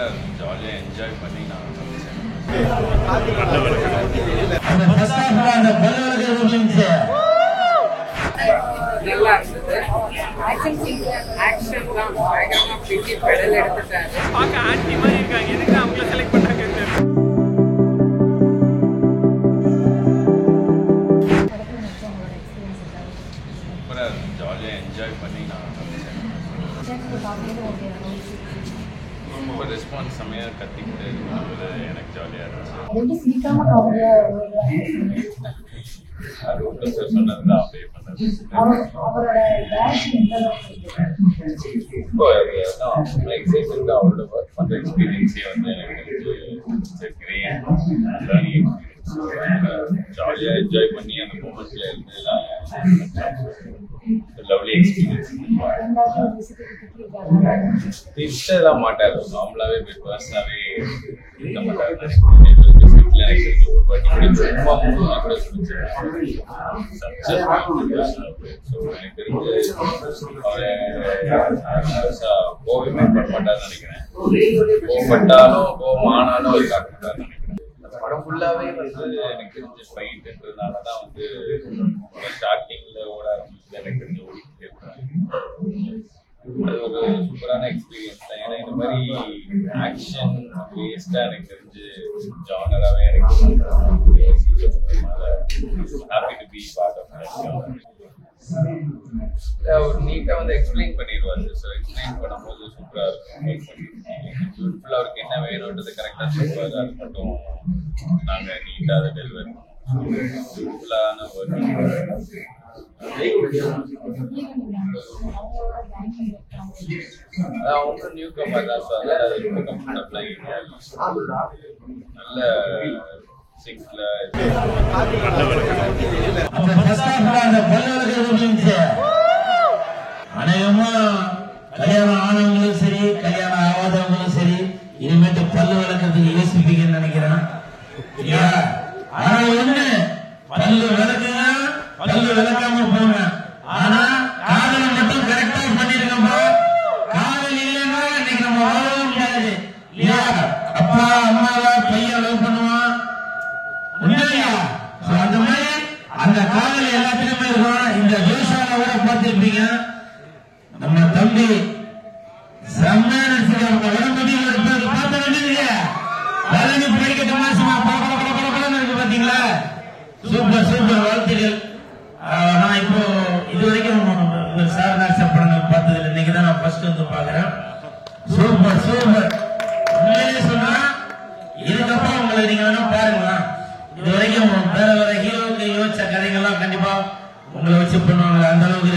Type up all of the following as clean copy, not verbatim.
சூப்பராக ஜாலியாக என்ஜாய் பண்ணி நான் நல்லா இருந்தது. ஆக்ஷன் தான் பயங்கரமா பிடி பெடல் எடுத்துட்டாரு. பார்க்க ஆன்டி மாதிரி இருக்காங்க. எதுக்கு அவங்கள செலக்ட் பண்ணாங்க? சூப்பராக ஜாலியாக என்ஜாய் பண்ணி நான் ரொம்ப ரெஸ்பான்ஸ் செம்மையாக கத்திக்கிட்டு இருக்கும்போது எனக்கு ஜாலியாக இருந்துச்சு. அது ஒன்றும் சார் சொன்னது தான் அப்படியே பண்ணது. இப்போ அதான் எக்ஸைட்மெண்ட் அவரோட ஒர்க் பண்ணுற எக்ஸ்பீரியன்ஸே வந்து எனக்கு கிரேட் லேர்னிங் எக்ஸ்பீரியன்ஸ். ஜாலியாக என்ஜாய் பண்ணி அந்த மூமெண்ட்ல இருந்து லவ்லி எக்ஸ்பீரியன்ஸ். திட்டலாம் மாட்டார், நார்மலாகவே பர்சனாகவே இருக்க மாட்டார். ஒரு வாட்டி சும்மா கூட எனக்கு தெரிஞ்சு அவரை கோவமே பண்ண மாட்டார்னு நினைக்கிறேன். கோவப்பட்டாலும் கோவம் ஆனாலும் அவர் காட்ட மாட்டார்னு நினைக்கிறேன். படம் ஃபுல்லாவே வந்து எனக்கு தெரிஞ்ச ஃபைட்ன்றதுனால தான் வந்து ஸ்டார்டிங்ல ஓட ஆரம்பிச்சு எனக்கு தெரிஞ்ச ஓடிக்கிட்டே இருக்காங்க. அது ஒரு சூப்பரான எக்ஸ்பீரியன்ஸ் தான். ஏன்னா இந்த மாதிரி ஆக்ஷன் பேஸ்டா எனக்கு தெரிஞ்சு ஜானராகவே எனக்கு happy to be part of that. அவர் நீட்டாக வந்து எக்ஸ்பிளைன் பண்ணிடுவார். ஸோ எக்ஸ்பிளைன் பண்ணும்போது சூப்பராக இருக்கும். பியூட்டிஃபுல்லாக அவருக்கு என்ன வேணுன்றது கரெக்டாக சொல்லுவார். அது மட்டும் நாங்கள் நீட்டாக அதை டெலிவரி பியூட்டிஃபுல்லான ஒர்க். அவங்க நியூ கம்பர் தான். ஸோ அதனால ரொம்ப கம்ஃபர்டபுளாக நல்ல சிக்ஸ்ல அநேகமா கல்யாணம் ஆனவங்களும் சரி கல்யாணம் ஆகாதவங்களும் சரி இனிமேட்டு பல்லு விளக்கிறதுக்கு யோசிப்பீங்கன்னு நினைக்கிறேன். ஆனா ஒண்ணு, பல்லு விளக்குங்க, பல்லு விளக்காம போங்க. ஆனா காதலை மட்டும் கரெக்டா பண்ணிருக்கோம். காதல் இல்லைன்னா இன்னைக்கு நம்ம வாழவே முடியாது இல்லையா? அப்பா அம்மாவா பையன் லவ் பண்ணுவான் இல்லையா? அந்த மாதிரி அந்த காதல் எல்லாத்துக்குமே இருக்கும். இந்த ஜோஷாவோட பார்த்துருப்பீங்க. நம்ம தம்பி செம்மையான உடம்படியில் இருப்பது பார்த்த வேண்டியது. பழனி படிக்கட்டு மாசமா படப்படப்படப்படன்னு இருக்கு பாத்தீங்களா? சூப்பர் சூப்பர், வாழ்த்துக்கள். நான் இப்போ இது வரைக்கும் சாரநாச படங்கள் பார்த்ததில்லை. இன்னைக்கு தான் நான் ஃபர்ஸ்ட் வந்து பாக்குறேன். Super super. உண்மையிலே சொன்னா இதுக்கப்புறம் உங்களை நீங்க வேணா பாருங்களா. இது வரைக்கும் வேற வேற ஹீரோவுக்கு யோசிச்ச கதைகள்லாம் கண்டிப்பா உங்களை வச்சு பண்ணுவாங்க. அந்த அளவுக்கு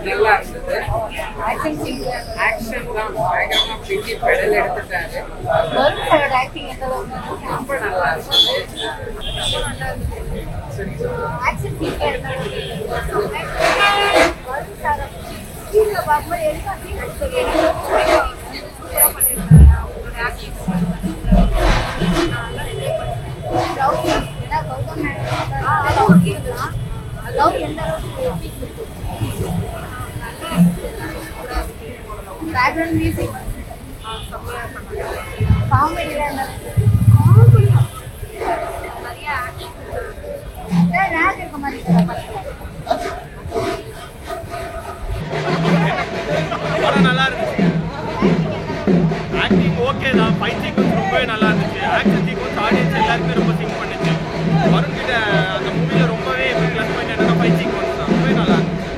நல்லா இருந்தது. ஆக்ஷன் தான் பயங்கரமா பிடி பெடல் எடுத்துட்டாரு. ரொம்ப நல்லா இருந்தது. பேக்ரவுண்ட் மியூசிக் காமெடி நிறைய ரேக் இருக்க மாதிரி படம் நல்லா இருந்துச்சு. ஆக்டிங் ஓகே தான். ஃபைட் சீக்வன்ஸ் ரொம்பவே நல்லா இருந்துச்சு. ஆக்ஷன் சீக்வன்ஸ் ஆடியன்ஸ் எல்லாருமே ரொம்ப சிங்க் பண்ணிச்சு. வருண் கிட்ட அந்த மூவியில் ரொம்பவே ப்ளஸ் பாயிண்ட் என்னன்னா ஃபைட் சீக்வன்ஸ் தான் ரொம்பவே நல்லா இருந்துச்சு.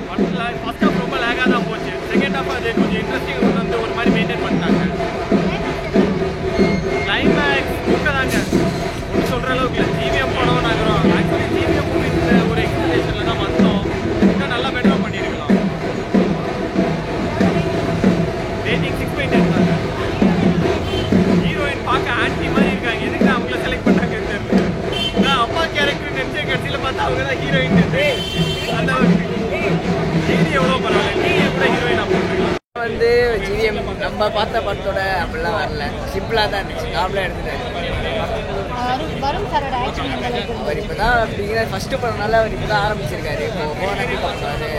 படத்தில் ஃபர்ஸ்ட் ஹாஃப் ரொம்ப லேகாக தான் போச்சு. செகண்ட் ஹாஃப் அது கொஞ்சம் இன்ட்ரெஸ்டிங் வந்து ஒரு மாதிரி மெயின்டைன் பண்ணிட்டாங்க. கிளைமேக்ஸ் ஓகே தாங்க, ஒன்று சொல்கிற அளவுக்கு இல்லை. ஜிவிஎம் படம் நாங்கள் ஆக்சுவலி ஜிவிஎம் மூவிஸ் ஒரு எக்ஸ்பிளேஷனில் தான் வந்தோம். இன்னும் நல்லா பெட்டராக பண்ணியிருக்கலாம். ரேட்டிங் 6.8 தாங்க. ஹீரோயின் பார்க்க ஆன்டி மாதிரி இருக்காங்க. எதுக்கு அவங்கள செலக்ட் பண்ணாங்கன்னு தெரியல. நான் அப்பா கேரக்டர் நினச்ச கட்சியில் பார்த்தா அவங்க தான் ஹீரோயின். அந்த டிகிரி எவ்வளோ பரவாயில்ல, நீங்கள் கூட ஹீரோயினாக போட்டுருக்கலாம். வந்து ஜிவிஎம் நம்ம பார்த்த படத்தோட அப்படிலாம் வரல, சிம்பிளாக தான் இருந்துச்சு. நார்மலாக எடுத்துட்டாரு. வருண் சாரோட ஆக்ஷன் அவர் இப்பதான் ஃபர்ஸ்ட் படம்னால அவர் இப்பதான் ஆரம்பிச்சிருக்காரு. இப்போ போனது பண்ணுவாரு.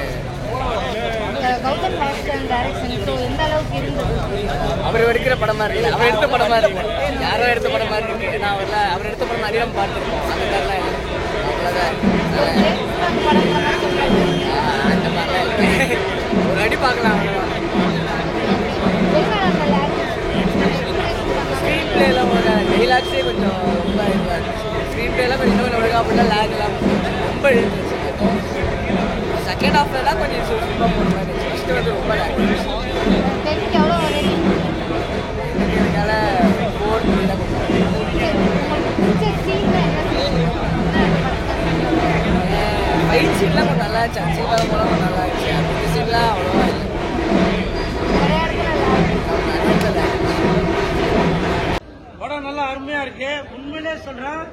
கௌதம் வாசுதேவன் டைரக்ஷன் ஸோ எந்த அளவுக்கு இருந்தது? அவர் எடுக்கிற படமா இருக்கு, அவர் எடுத்த படமா இருக்கு, யாரோ எடுத்த படமா இருக்கு. ஏன்னா அவர் எடுத்த படம் நிறைய பார்த்துருக்கோம். அந்த மாதிரிலாம் இல்லை, அவ்வளோதான். அந்த மாதிரிலாம் இல்லை, ஒரு அடி பார்க்கலாம் அவ்வளோதான். ஸ்க்ரீன் பிளேலாம் ஒரு டைலாக்ஸே கொஞ்சம் ரொம்ப இதுவாக இருந்துச்சு. ஸ்க்ரீன் பிளேலாம் கொஞ்சம் இன்னும் ஒழுங்காக லேக்லாம் ரொம்ப இருந்துச்சு. செகண்ட் ஹாஃப்ல தான் கொஞ்சம் சுருக்கமாக போகிற மாதிரி இருந்துச்சு. ஃபஸ்ட்டு வந்து ரொம்ப லேக். எனக்கால 4 தான் ஃபைட் சீன்லாம் கொஞ்சம் நல்லா இருந்துச்சு. அச்சீவாக போல கொஞ்சம் நல்லா இருந்துச்சு. அந்த சீன்லாம் அவ்வளோவா இல்லை. படம் நல்லா அருமையா இருக்கு. உண்மையிலே சொல்றேன்,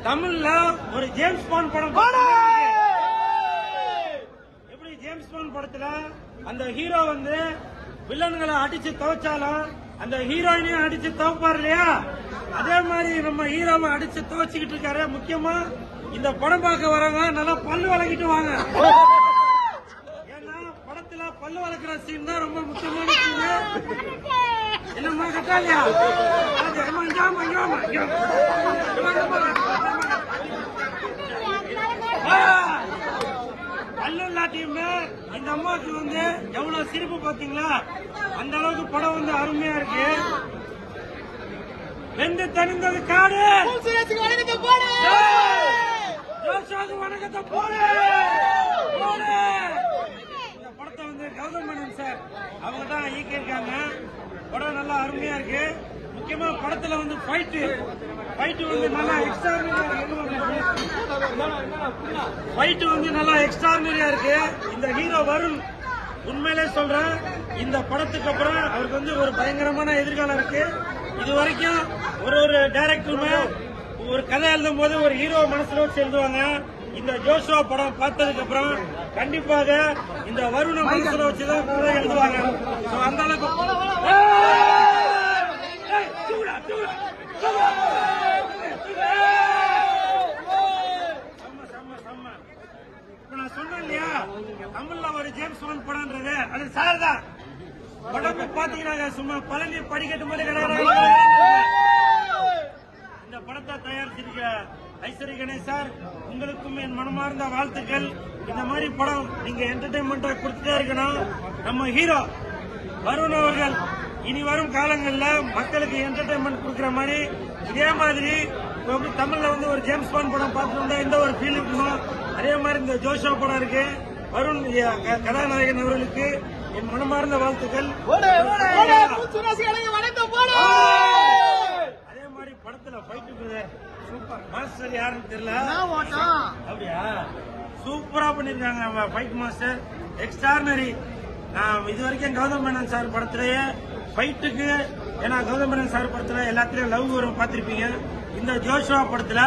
தமிழ்ல ஒரு ஜேம்ஸ் பாண்ட் படம். எப்படி ஜேம்ஸ் பாண்ட் படத்துல அந்த ஹீரோ வந்து வில்லன்களை அடிச்சு துவைச்சாலும் அந்த ஹீரோயினையும் அடிச்சு துவைப்பாரு இல்லையா, அதே மாதிரி நம்ம ஹீரோவை அடிச்சு துவைச்சுக்கிட்டு இருக்காரு. முக்கியமா இந்த படம் பார்க்க வரவங்க நல்லா பல்லு வளக்கிட்டு வாங்க. ஏன்னா படத்துல பல்லு வளர்க்குற சீன் தான் ரொம்ப முக்கியமான சீன். என்னம்மா கட்டாலியா பல்லுல்லா டீம் இந்த அம்மாவுக்கு வந்து எவ்வளவு சிரிப்பு பாத்தீங்களா? அந்த அளவுக்கு படம் வந்து அருமையா இருக்கு. வெந்து தணிந்தது காடு, வணக்கத்தை போடு. இந்த படத்தை வந்து கௌதம் மேனன் சார் அவங்க தான் இயக்கியிருக்காங்க. படம் நல்லா அருமையா இருக்கு. முக்கியமா படத்துல வந்து ஃபைட் வந்து நல்லா எக்ஸ்ட்ரார்டினரியா இருக்கு. இந்த ஹீரோ வருண் உண்மையிலே சொல்றேன், இந்த படத்துக்கு அப்புறம் அவருக்கு வந்து ஒரு பயங்கரமான எதிர்காலம் இருக்கு. இது வரைக்கும் ஒரு டைரக்டருமே ஒரு கதை எழுதும் போது ஒரு ஹீரோ மனசுல வச்சு எழுதுவாங்க. இந்த ஜோஷுவா படம் பார்த்ததுக்கு அப்புறம் கண்டிப்பாக இந்த வருண மனசுல வச்சுதான் கதை எழுதுவாங்க. அந்த அளவுக்கு நான் சொன்னேன் இல்லையா, தமிழ்ல ஒரு ஜேம்ஸ் பாண்ட் படம்ன்றது அது சார் தான். படம் பாத்தீங்கன்னா சும்மா பழனி படிக்கட்டு மாதிரி கிடையாது. இந்த படத்தை தயாரிச்சிருக்க ஐஸ்வரி கணேஷ் சார், உங்களுக்கும் என் மனமார்ந்த வாழ்த்துக்கள். இந்த மாதிரி படம் நீங்க என்டர்டைன்மெண்டா கொடுத்துட்டே இருக்கணும். நம்ம ஹீரோ வருண் அவர்கள் இனி வரும் காலங்களில் மக்களுக்கு என்டர்டைன்மெண்ட் கொடுக்குற மாதிரி இதே மாதிரி தமிழ்ல வந்து ஒரு ஜேம்ஸ் பாண்ட் படம் பார்த்துட்டு எந்த ஒரு ஃபீல் இருக்கணும், அதே மாதிரி இந்த ஜோஷா படம் இருக்கு. வருண் கதாநாயகன் அவர்களுக்கு என் மனமார்ந்த வாழ்த்துக்கள். அதே மாதிரி படத்துல ஃபைட்டு சூப்பர் மாஸ்டர் யாருன்னு தெரியல, அப்படியா சூப்பரா பண்ணிருக்காங்க ஃபைட் மாஸ்டர், எக்ஸ்ட்ரார்டினரி. இது வரைக்கும் கௌதம் மேனன் சார் படத்திலேயே ஃபைட்டுக்கு, ஏன்னா கௌதம் மேனன் சார் படத்துல எல்லாத்திலயும் லவ் வரும் பார்த்திருப்பீங்க. இந்த ஜோஷுவா படத்துல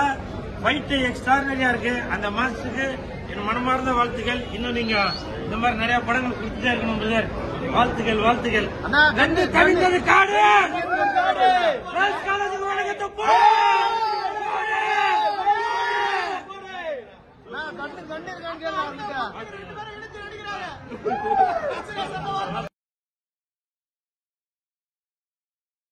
ஃபைட்டு எக்ஸ்ட்ரார்டினரியா இருக்கு. அந்த மாஸ்டருக்கு என் மனமார்ந்த வாழ்த்துக்கள். இன்னும் நீங்க இந்த மாதிரி நிறைய படங்கள் கொடுத்துட்டே இருக்கணும். வாழ்த்துக்கள். காடு